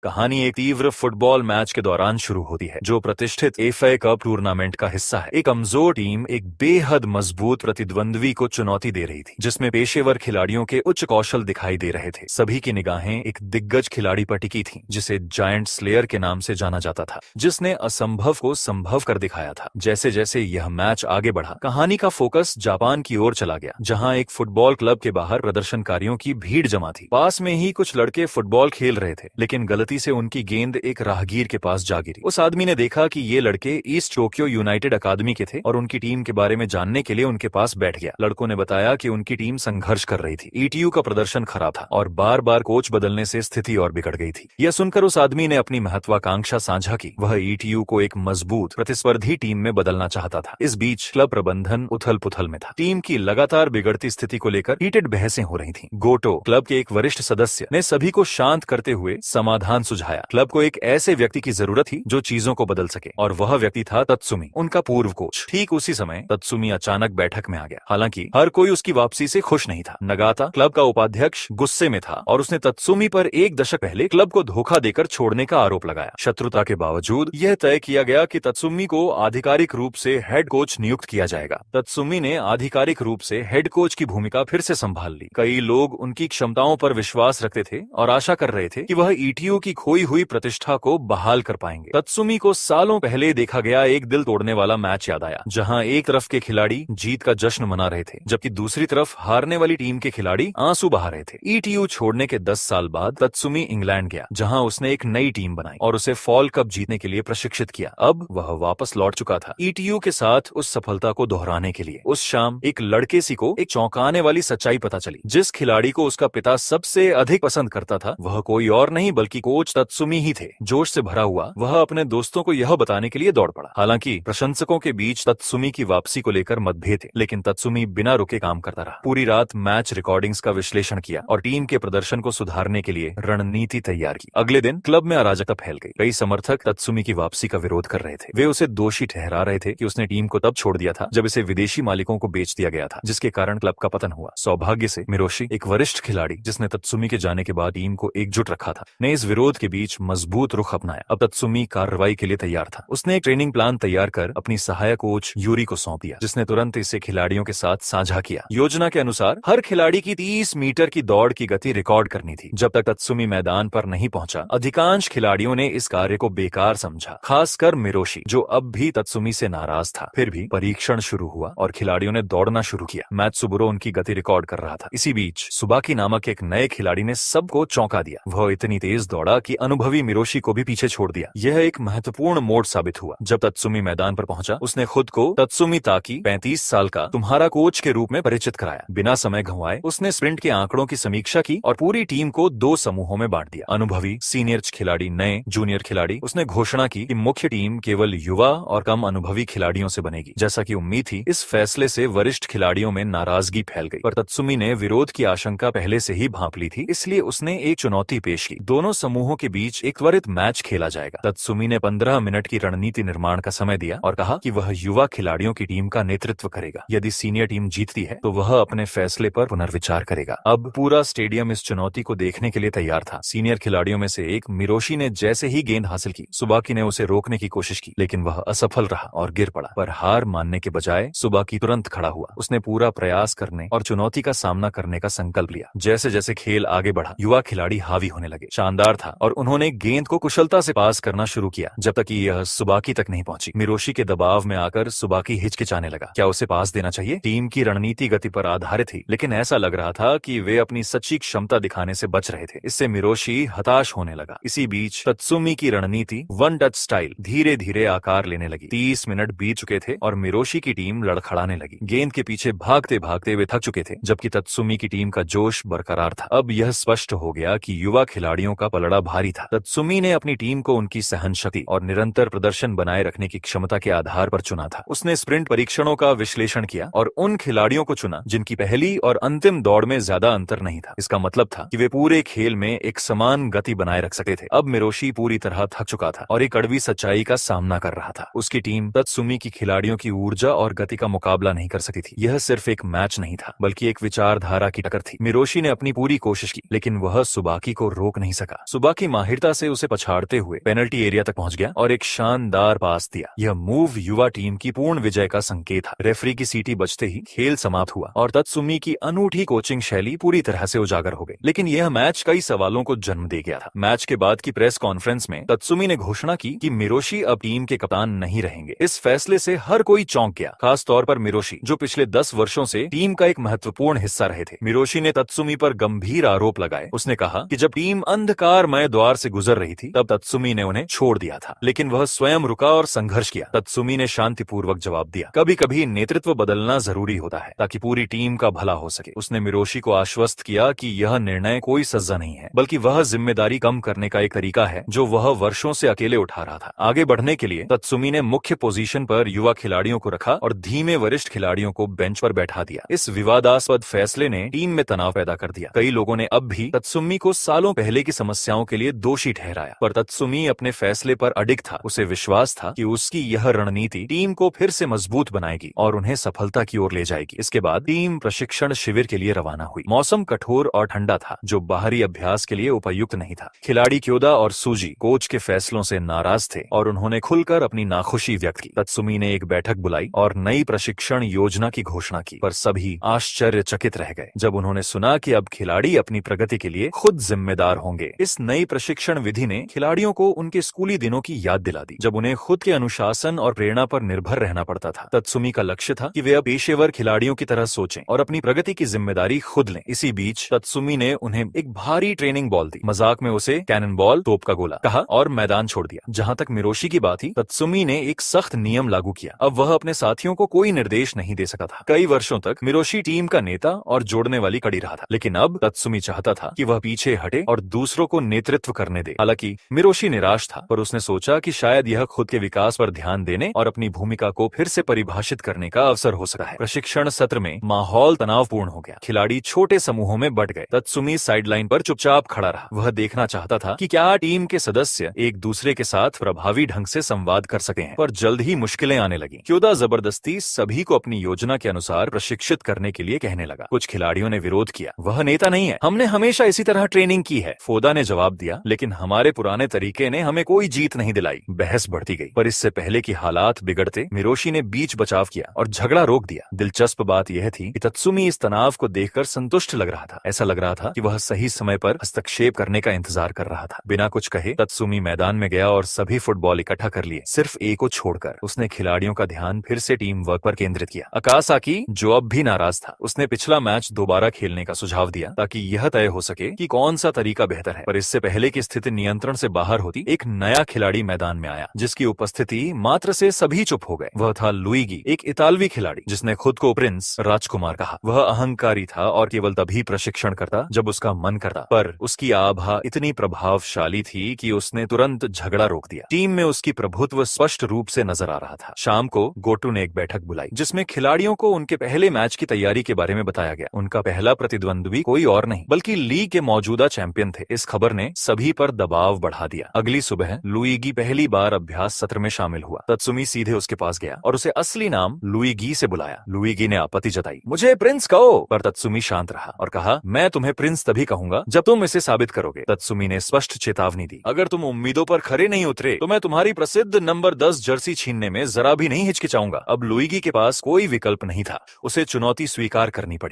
कहानी एक तीव्र फुटबॉल मैच के दौरान शुरू होती है जो प्रतिष्ठित एफए कप टूर्नामेंट का हिस्सा है। एक कमजोर टीम एक बेहद मजबूत प्रतिद्वंद्वी को चुनौती दे रही थी, जिसमें पेशेवर खिलाड़ियों के उच्च कौशल दिखाई दे रहे थे। सभी की निगाहें एक दिग्गज खिलाड़ी पर टिकी थीं, जिसे जायंट स्लेयर के नाम से जाना जाता था, जिसने असंभव को संभव कर दिखाया था। जैसे जैसे यह मैच आगे बढ़ा, कहानी का फोकस जापान की ओर चला गया, जहां एक फुटबॉल क्लब के बाहर प्रदर्शनकारियों की भीड़ जमा थी। पास में ही कुछ लड़के फुटबॉल खेल रहे थे, लेकिन गलती से उनकी गेंद एक राहगीर के पास जा गिरी। उस आदमी ने देखा कि ये लड़के ईस्ट टोक्यो यूनाइटेड अकादमी के थे और उनकी टीम के बारे में जानने के लिए उनके पास बैठ गया। लड़कों ने बताया कि उनकी टीम संघर्ष कर रही थी, ईटीयू का प्रदर्शन खराब था और बार बार कोच बदलने से स्थिति और बिगड़ गई थी। यह सुनकर उस आदमी ने अपनी महत्वाकांक्षा साझा की। वह ईटीयू को एक मजबूत प्रतिस्पर्धी टीम में बदलना चाहता था। इस बीच क्लब प्रबंधन उथल पुथल में था। टीम की लगातार बिगड़ती स्थिति को लेकर हीटेड बहसें हो रही थीं। गोटो, क्लब के एक वरिष्ठ सदस्य, ने सभी को शांत करते हुए समाधान सुझाया। क्लब को एक ऐसे व्यक्ति की जरूरत थी जो चीजों को बदल सके, और वह व्यक्ति था तत्सुमी, उनका पूर्व कोच। ठीक उसी समय तत्सुमी अचानक बैठक में आ गया। हालांकि हर कोई उसकी वापसी से खुश नहीं था। नगाता, क्लब का उपाध्यक्ष, गुस्से में था और उसने तत्सुमी पर एक दशक पहले क्लब को धोखा देकर छोड़ने का आरोप लगाया। शत्रुता के बावजूद यह तय किया गया कि तत्सुमी को आधिकारिक रूप से हेड कोच नियुक्त किया जाएगा। तत्सुमी ने आधिकारिक रूप से हेड कोच की भूमिका फिर से संभाल ली। कई लोग उनकी क्षमताओं पर विश्वास रखते थे और आशा कर रहे थे कि वह ईटीयू की खोई हुई प्रतिष्ठा को बहाल कर पाएंगे। तत्सुमी को सालों पहले देखा गया एक दिल तोड़ने वाला मैच याद आया, जहां एक तरफ के खिलाड़ी जीत का जश्न मना रहे थे, जबकि दूसरी तरफ हारने वाली टीम के खिलाड़ी आंसू बहा रहे थे। ईटीयू छोड़ने के 10 साल बाद तत्सुमी इंग्लैंड गया, जहां उसने एक नई टीम बनाई और उसे फॉल कप जीतने के लिए प्रशिक्षित किया। अब वह वापस लौट चुका था ईटीयू के साथ उस सफलता को दोहराने के लिए। उस शाम एक लड़के सी को एक चौंकाने वाली सच्चाई पता चली। जिस खिलाड़ी को उसका पिता सबसे अधिक पसंद करता था, वह कोई और नहीं बल्कि कोच तत्सुमी ही थे। जोश से भरा हुआ वह अपने दोस्तों को यह बताने के लिए दौड़ पड़ा। हालांकि प्रशंसकों के बीच तत्सुमी की वापसी को लेकर मतभेद थे, लेकिन तत्सुमी बिना रुके काम करता रहा। पूरी रात मैच रिकॉर्डिंग्स का विश्लेषण किया और टीम के प्रदर्शन को सुधारने के लिए रणनीति तैयार की। अगले दिन क्लब में अराजकता फैल गई। कई समर्थक तत्सुमी की वापसी का विरोध कर रहे थे। वे उसे दोषी ठहरा रहे थे कि उसने टीम को तब छोड़ दिया था जब इसे विदेशी मालिकों को बेच दिया गया था, जिसके कारण क्लब का पतन हुआ। सौभाग्य से मिरोशी, एक वरिष्ठ खिलाड़ी जिसने तत्सुमी के जाने के बाद टीम को एकजुट रखा था, ने इस विरोध के बीच मजबूत रुख अपनाया। अब तत्सुमी कार्रवाई के लिए तैयार था। उसने एक ट्रेनिंग प्लान तैयार कर अपनी सहायक कोच यूरी को सौंप दिया, जिसने तुरंत इसे खिलाड़ियों के साथ साझा किया। योजना के अनुसार हर खिलाड़ी की 30 मीटर की दौड़ की गति रिकॉर्ड करनी थी। जब तक तत्सुमी मैदान पर नहीं पहुंचा, अधिकांश खिलाड़ियों ने इस कार्य को बेकार समझा, खासकर मिरोशी, जो अब भी तत्सुमी से नाराज था। फिर भी परीक्षण शुरू हुआ और खिलाड़ियों ने दौड़ना शुरू किया। मैत्सुबुरो उनकी गति रिकॉर्ड कर रहा था। इसी बीच सुबाकी नामक एक नए खिलाड़ी ने सबको चौंका दिया। वह इतनी तेज दौड़ा कि अनुभवी मिरोशी को भी पीछे छोड़ दिया। यह एक महत्वपूर्ण मोड़ साबित हुआ। जब तत्सुमी मैदान पर पहुंचा, उसने खुद को तत्सुमी ताकी, 35 साल का, तुम्हारा कोच के रूप में परिचित कराया। बिना समय गंवाए उसने स्प्रिंट के आंकड़ों की समीक्षा की और पूरी टीम को 2 समूहों में बांट दिया। अनुभवी सीनियर खिलाड़ी, नए जूनियर खिलाड़ी। उसने घोषणा की कि मुख्य टीम केवल युवा और कम अनुभवी खिलाड़ियों से बनेगी। जैसा कि उम्मीद थी, इस फैसले से वरिष्ठ खिलाड़ियों में नाराजगी फैल गई, पर तत्सुमी ने विरोध की आशंका पहले से ही भांप ली थी, इसलिए उसने एक चुनौती पेश की। दोनों समूहों के बीच एक त्वरित मैच खेला जाएगा। तत्सुमी ने 15 मिनट की रणनीति निर्माण का समय दिया और कहा कि वह युवा खिलाड़ियों की टीम का नेतृत्व करेगा। यदि सीनियर टीम जीतती है तो वह अपने फैसले पर पुनर्विचार करेगा। अब पूरा स्टेडियम इस चुनौती को देखने के लिए तैयार था। सीनियर खिलाड़ियों में से एक मिरोशी ने जैसे ही गेंद हासिल की, सुबाकी ने उसे रोकने की कोशिश की, लेकिन वह असफल रहा और गिर पड़ा। पर हार मानने के बजाय सुबाकी तुरंत खड़ा हुआ। उसने पूरा प्रयास करने और चुनौती का सामना करने का संकल्प लिया। जैसे जैसे खेल आगे बढ़ा, युवा खिलाड़ी हावी होने लगे। शानदार था और उन्होंने गेंद को कुशलता से पास करना शुरू किया, जब तक कि यह सुबाकी तक नहीं पहुंची। मिरोशी के दबाव में आकर सुबाकी हिचकिचाने लगा। क्या उसे पास देना चाहिए? टीम की रणनीति गति पर आधारित थी, लेकिन ऐसा लग रहा था कि वे अपनी सच्ची क्षमता दिखाने से बच रहे थे। इससे मिरोशी हताश होने लगा। इसी बीच तत्सुमी की रणनीति वन टच स्टाइल धीरे धीरे आकार लेने लगी। 30 मिनट बीत चुके थे और मिरोशी की टीम लड़खड़ाने लगी। गेंद के पीछे भागते भागते वे थक चुके थे, जबकि तत्सुमी की टीम का जोश बरकरार था। अब यह स्पष्ट हो गया कि युवा खिलाड़ियों का पलड़ा भारी था। तत्सुमी ने अपनी टीम को उनकी सहनशक्ति और निरंतर प्रदर्शन बनाए रखने की क्षमता के आधार पर चुना था। उसने स्प्रिंट परीक्षणों का विश्लेषण किया और उन खिलाड़ियों को चुना जिनकी पहली और अंतिम दौड़ में ज्यादा अंतर नहीं था। इसका मतलब था कि वे पूरे खेल में एक समान गति बनाए रख सकते थे। अब मिरोशी पूरी तरह थक चुका था और एक कड़वी सच्चाई का सामना कर रहा था। उसकी टीम तत्सुमी की खिलाड़ियों की ऊर्जा और गति का मुकाबला नहीं कर सकती थी। यह सिर्फ एक मैच नहीं था, बल्कि एक विचारधारा की टक्कर थी। मिरोशी ने अपनी पूरी कोशिश की, लेकिन वह सुबाकी को रोक नहीं सका। सुबाकी की माहिरता से उसे पछाड़ते हुए पेनल्टी एरिया तक पहुंच गया और एक शानदार पास दिया। यह मूव युवा टीम की पूर्ण विजय का संकेत था। रेफरी की सीटी बजते ही खेल समाप्त हुआ और तत्सुमी की अनूठी कोचिंग शैली पूरी तरह से उजागर हो गई। लेकिन यह मैच कई सवालों को जन्म दे गया था। मैच के बाद की प्रेस कॉन्फ्रेंस में तत्सुमी ने घोषणा की कि मिरोशी अब टीम के कप्तान नहीं रहेंगे। इस फैसले से हर कोई चौंक गया, खास तौर पर मिरोशी, जो पिछले 10 वर्षों से टीम का एक महत्वपूर्ण हिस्सा रहे थे। मिरोशी ने तत्सुमी पर गंभीर आरोप लगाए। उसने कहा कि जब टीम अंधकारमय द्वार से गुजर रही थी तब तत्सुमी ने उन्हें छोड़ दिया था, लेकिन वह स्वयं रुका और संघर्ष किया। तत्सुमी ने शांतिपूर्वक जवाब दिया, कभी कभी नेतृत्व बदलना जरूरी होता है ताकि पूरी टीम का भला हो सके। उसने मिरोशी को आश्वस्त किया कि यह निर्णय कोई सजा नहीं है, बल्कि वह जिम्मेदारी कम करने का एक तरीका है जो वह वर्षों से अकेले उठा रहा था। आगे बढ़ने के लिए तत्सुमी ने मुख्य पोजीशन पर युवा खिलाड़ियों को रखा और धीमे वरिष्ठ खिलाड़ियों को बेंच पर बैठा दिया। इस विवादास्पद फैसले ने टीम में तनाव पैदा कर दिया। कई लोगों ने अब भी तत्सुमी को सालों पहले की समस्याओं के लिए दोषी ठहराया, पर तत्सुमी अपने फैसले पर अडिग था। उसे विश्वास था कि उसकी यह रणनीति टीम को फिर से मजबूत बनाएगी और उन्हें सफलता की ओर ले जाएगी। इसके बाद टीम प्रशिक्षण शिविर के लिए रवाना हुई। मौसम कठोर और ठंडा था, जो बाहरी अभ्यास के लिए उपयुक्त नहीं था। खिलाड़ी क्योदा और सूजी कोच के फैसलों से नाराज थे और उन्होंने खुलकर अपनी नाखुशी व्यक्त की। तत्सुमी ने एक बैठक बुलाई और नई प्रशिक्षण योजना की घोषणा की, पर सभी आश्चर्यचकित रह गए जब उन्होंने सुना कि अब खिलाड़ी अपनी प्रगति के लिए खुद जिम्मेदार होंगे। इस नई प्रशिक्षण विधि ने खिलाड़ियों को उनके स्कूली दिनों की याद दिला दी, जब उन्हें खुद के अनुशासन और प्रेरणा पर निर्भर रहना पड़ता था। तत्सुमी का लक्ष्य था कि वे अब पेशेवर खिलाड़ियों की तरह सोचें और अपनी प्रगति की जिम्मेदारी खुद लें। इसी बीच तत्सुमी ने उन्हें एक भारी ट्रेनिंग बॉल दी, मजाक में उसे कैनन बॉल, तोप का गोला कहा और मैदान छोड़ दिया। जहां तक मिरोशी की बात थी, तत्सुमी ने एक सख्त नियम लागू किया। अब वह अपने साथियों को कोई निर्देश नहीं दे सका था। कई वर्षों तक मिरोशी टीम का नेता और जोड़ने वाली कड़ी रहा था, लेकिन अब तत्सुमी चाहता था कि वह पीछे हटे और दूसरों को नेतृत्व करने दे। हालांकि मिरोशी निराश था, पर उसने सोचा कि शायद यह खुद के विकास पर ध्यान देने और अपनी भूमिका को फिर से परिभाषित करने का अवसर हो सकता है। प्रशिक्षण सत्र में माहौल तनावपूर्ण हो गया। खिलाड़ी छोटे समूहों में बंट गए। तत्सुमी साइडलाइन पर चुपचाप खड़ा रहा। वह देखना चाहता था कि क्या टीम के सदस्य एक दूसरे के साथ प्रभावी ढंग से संवाद कर सके हैं, पर जल्द ही मुश्किलें आने लगी। क्योदा जबरदस्ती सभी को अपनी योजना के अनुसार प्रशिक्षित करने के लिए कहने लगा। कुछ खिलाड़ियों ने विरोध किया, वह नेता नहीं है, हमने हमेशा इसी तरह ट्रेनिंग की है। फोदा ने जवाब दिया, लेकिन हमारे पुराने तरीके ने हमें कोई जीत नहीं दिलाई। बहस बढ़ती गई, पर इससे पहले कि हालात बिगड़ते, मिरोशी ने बीच बचाव किया और झगड़ा रोक दिया। दिलचस्प बात यह थी कि तत्सुमी इस तनाव को देखकर संतुष्ट लग रहा था। ऐसा लग रहा था कि वह सही समय पर हस्तक्षेप करने का इंतजार कर रहा था। बिना कुछ कहे तत्सुमी मैदान में गया और सभी फुटबॉल इकट्ठा कर लिए, सिर्फ एक को छोड़कर। उसने खिलाड़ियों का ध्यान फिर से टीम वर्क पर केंद्रित किया। अकासाकी, जो अब भी नाराज था, उसने पिछला मैच दोबारा खेलने का सुझाव दिया ताकि यह तय हो सके कि कौन सा तरीका बेहतर है। पर इससे पहले कि स्थिति नियंत्रण से बाहर होती, एक नया खिलाड़ी मैदान में आया, जिसकी उपस्थिति मात्र से सभी चुप हो गए। वह था लुइगी, एक इतालवी खिलाड़ी जिसने खुद को प्रिंस राजकुमार कहा। वह अहंकारी था और केवल तभी प्रशिक्षण करता जब उसका मन करता, पर उसकी आभा इतनी प्रभावशाली थी कि उसने तुरंत झगड़ा रोक दिया। टीम में उसकी प्रभुत्व स्पष्ट रूप से नजर आ रहा था। शाम को गोटू ने एक बैठक बुलाई, जिसमें खिलाड़ियों को उनके पहले मैच की तैयारी के बारे में बताया गया। उनका पहला प्रतिद्वंद्वी कोई और नहीं बल्कि लीग के मौजूदा चैंपियन थे। इस खबर ने सभी पर दबाव बढ़ा दिया। अगली सुबह लुइगी पहली बार अभ्यास सत्र में शामिल हुआ। तत्सुमी सीधे उसके पास गया और उसे असली नाम लुइगी से बुलाया। लुइगी ने आपत्ति जताई, मुझे प्रिंस कहो, पर तत्सुमी शांत रहा और कहा, मैं तुम्हें प्रिंस तभी कहूंगा जब तुम इसे साबित करोगे। तत्सुमी ने स्पष्ट चेतावनी दी, अगर तुम उम्मीदों पर खरे नहीं उतरे तो मैं तुम्हारी प्रसिद्ध नंबर 10 जर्सी छीनने में जरा भी नहीं हिचकिचाऊंगा। अब लुइगी के पास कोई विकल्प नहीं था, उसे चुनौती स्वीकार करनी पड़ी।